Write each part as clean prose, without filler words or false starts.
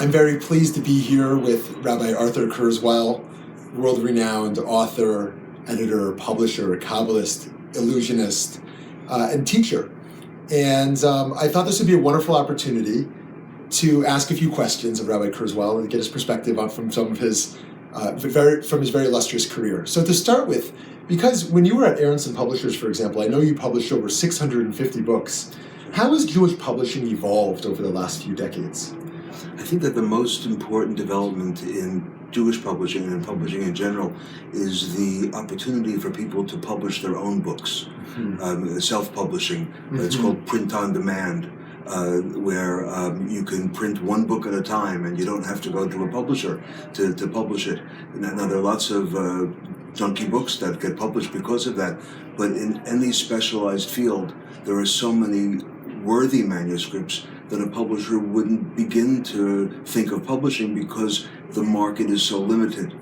I'm very pleased to be here with Rabbi Arthur Kurzweil, world-renowned author, editor, publisher, Kabbalist, illusionist, and teacher. And I thought this would be a wonderful opportunity to ask a few questions of Rabbi Kurzweil and get his perspective from some of his very illustrious career. So to start with, because when you were at Aronson Publishers, for example, I know you published over 650 books. How has Jewish publishing evolved over the last few decades? I think that the most important development in Jewish publishing and publishing in general is the opportunity for people to publish their own books, self-publishing. It's called print on demand, where you can print one book at a time and you don't have to go to a publisher to publish it. Now there are lots of junky books that get published because of that, but in any specialized field, there are so many worthy manuscripts that a publisher wouldn't begin to think of publishing because the market is so limited.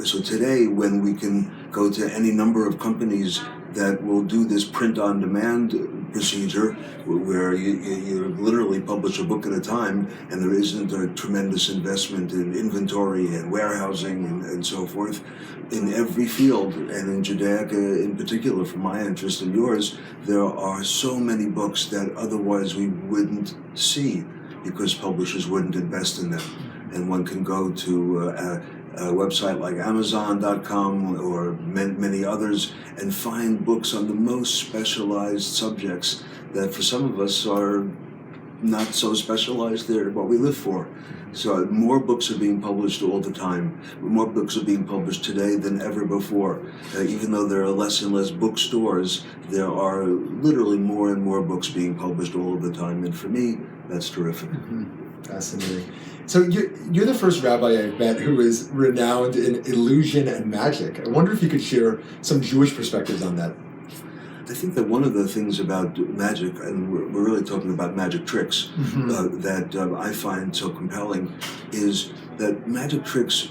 So today, when we can go to any number of companies that will do this print-on-demand procedure, where you literally publish a book at a time, and there isn't a tremendous investment in inventory and warehousing and so forth, in every field, and in Judaica in particular, for my interest and yours, there are so many books that otherwise we wouldn't see because publishers wouldn't invest in them. And one can go to a website like Amazon.com or many others and find books on the most specialized subjects that for some of us are not so specialized. They're what we live for. So more books are being published all the time. More books are being published today than ever before. Even though there are less and less bookstores, there are literally more and more books being published all of the time. And for me, that's terrific. Fascinating. So you're the first rabbi I've met who is renowned in illusion and magic. I wonder if you could share some Jewish perspectives on that. I think that one of the things about magic, and we're really talking about magic tricks, that I find so compelling, is that magic tricks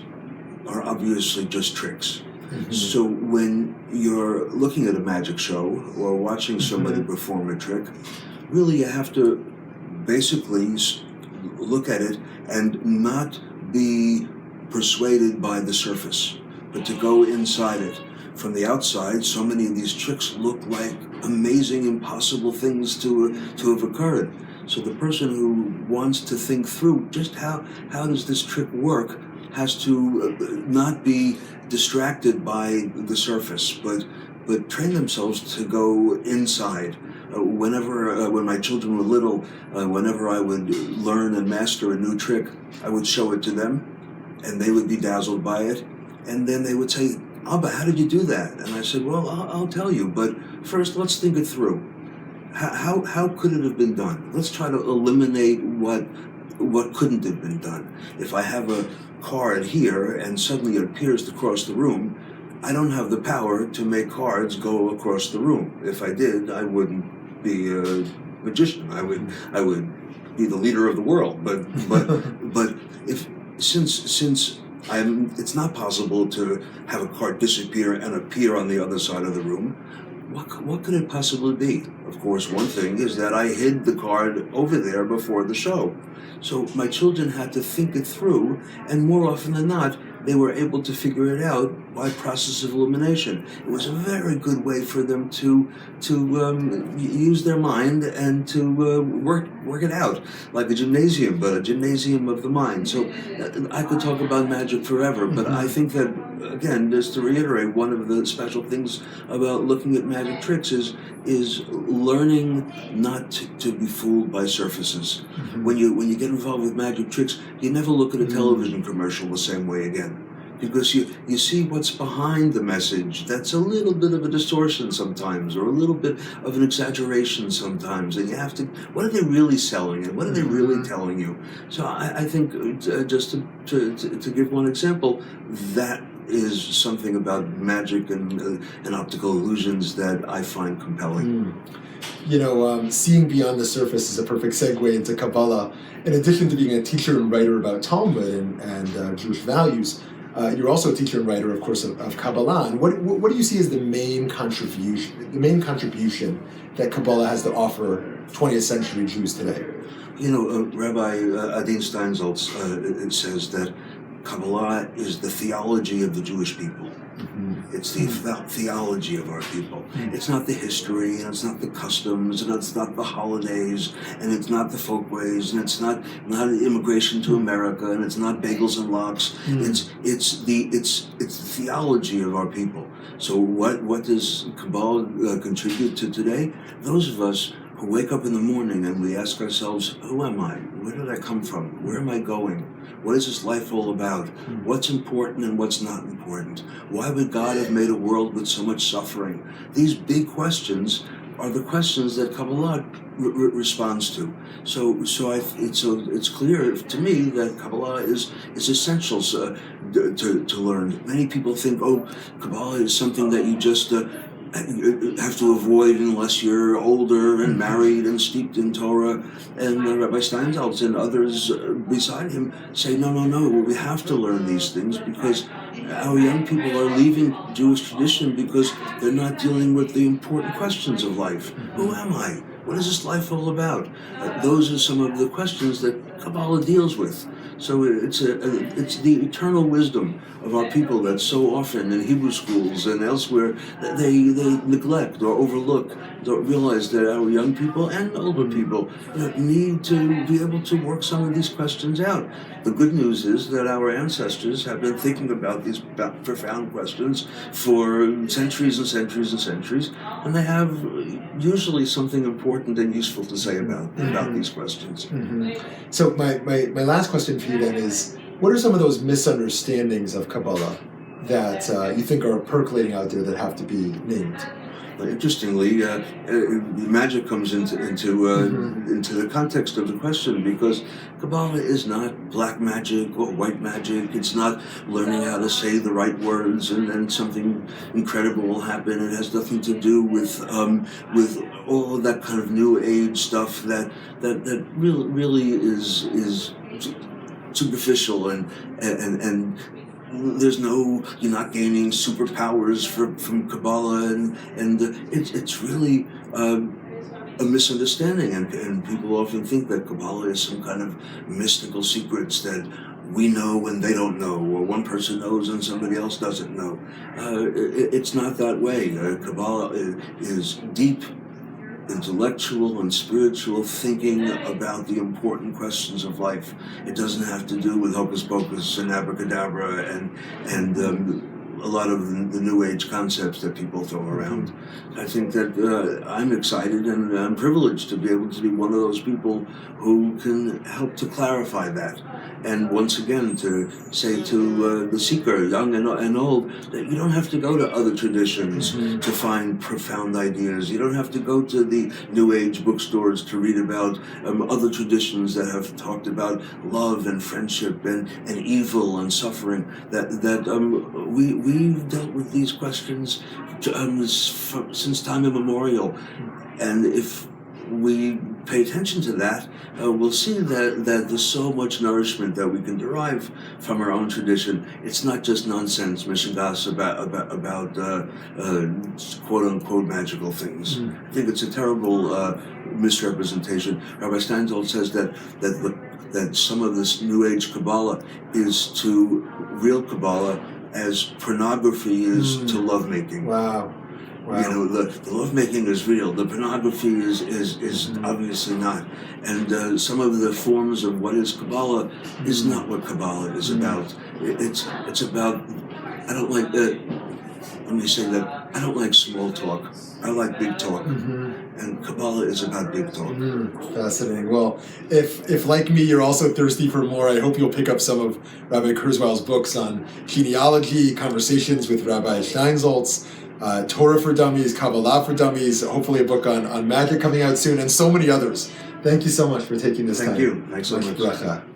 are obviously just tricks. So when you're looking at a magic show or watching somebody perform a trick, really you have to basically look at it and not be persuaded by the surface, but to go inside it. From the outside, so many of these tricks look like amazing, impossible things to have occurred. So the person who wants to think through just how does this trick work has to not be distracted by the surface, but train themselves to go inside. When my children were little, whenever I would learn and master a new trick, I would show it to them, and they would be dazzled by it, and then they would say, "Abba, how did you do that?" And I said, "Well, I'll tell you, but first let's think it through. How could it have been done? Let's try to eliminate what couldn't have been done. If I have a card here and suddenly it appears across the room, I don't have the power to make cards go across the room. If I did, I wouldn't be a magician. I would be the leader of the world. But since it's not possible to have a card disappear and appear on the other side of the room, what could it possibly be? Of course, one thing is that I hid the card over there before the show. So my children had to think it through, and more often than not, they were able to figure it out by process of elimination. It was a very good way for them to use their mind and to work it out, like a gymnasium, but a gymnasium of the mind. So I could talk about magic forever, but I think that, again, just to reiterate, one of the special things about looking at magic tricks is learning not to be fooled by surfaces. When you get involved with magic tricks, you never look at a television commercial the same way again. Because you see what's behind the message. That's a little bit of a distortion sometimes, or a little bit of an exaggeration sometimes, and you have to, what are they really selling and what are they really telling you? So I think, just to give one example, that is something about magic and optical illusions that I find compelling. Seeing beyond the surface is a perfect segue into Kabbalah. In addition to being a teacher and writer about Talmud and Jewish values, you're also a teacher and writer, of course, of Kabbalah. And what do you see as the main contribution that Kabbalah has to offer 20th century Jews today? Rabbi Adin Steinsaltz it says that Kabbalah is the theology of the Jewish people. It's the theology of our people. It's not the history, and it's not the customs, and it's not the holidays, and it's not the folkways, and it's not immigration to America, and it's not bagels and lox. It's the theology of our people. So what does Kabbalah contribute to today? Those of us who wake up in the morning and we ask ourselves, who am I? Where did I come from? Where am I going? What is this life all about? What's important and what's not important? Why would God have made a world with so much suffering? These big questions are the questions that Kabbalah responds to. So it's clear to me that Kabbalah is essential to learn. Many people think, Kabbalah is something that you just have to avoid unless you're older and married and steeped in Torah. And Rabbi Steinsaltz and others beside him say, no, we have to learn these things because our young people are leaving Jewish tradition because they're not dealing with the important questions of life. Who am I? What is this life all about? Those are some of the questions that Kabbalah deals with. So it's the eternal wisdom of our people that so often in Hebrew schools and elsewhere they neglect or overlook, don't realize that our young people and older people need to be able to work some of these questions out. The good news is that our ancestors have been thinking about these profound questions for centuries and centuries and centuries, and they have usually something important and useful to say about these questions. So my last question for you then is, what are some of those misunderstandings of Kabbalah that you think are percolating out there that have to be named? Interestingly, magic comes into the context of the question, because Kabbalah is not black magic or white magic. It's not learning how to say the right words and then something incredible will happen. It has nothing to do with all of that kind of new age stuff that really is superficial and there's no, you're not gaining superpowers from Kabbalah, and it's really a misunderstanding, and people often think that Kabbalah is some kind of mystical secrets that we know and they don't know, or one person knows and somebody else doesn't know. It's not that way. Kabbalah is deep intellectual and spiritual thinking about the important questions of life. It doesn't have to do with hocus pocus and abracadabra and a lot of the new age concepts that people throw around. I think that I'm excited and I'm privileged to be able to be one of those people who can help to clarify that. And once again, to say to the seeker, young and old, that you don't have to go to other traditions to find profound ideas. You don't have to go to the New Age bookstores to read about other traditions that have talked about love and friendship and evil and suffering. We've dealt with these questions since time immemorial, and if we pay attention to that, we'll see that there's so much nourishment that we can derive from our own tradition. It's not just nonsense, mishigas about quote-unquote magical things. I think it's a terrible misrepresentation. Rabbi Steinsaltz says that some of this New Age Kabbalah is to real Kabbalah as pornography is to lovemaking. Wow. The lovemaking is real. The pornography is obviously not. And some of the forms of what is Kabbalah is not what Kabbalah is about. It's about, I don't like that. Let me say that I don't like small talk. I like big talk. And Kabbalah is about big talk. Fascinating. Well, if like me, you're also thirsty for more, I hope you'll pick up some of Rabbi Kurzweil's books on genealogy, conversations with Rabbi Steinsaltz, Torah for Dummies, Kabbalah for Dummies, hopefully a book on magic coming out soon, and so many others. Thank you so much for taking this time. Thank you. Thanks so much. Bracha.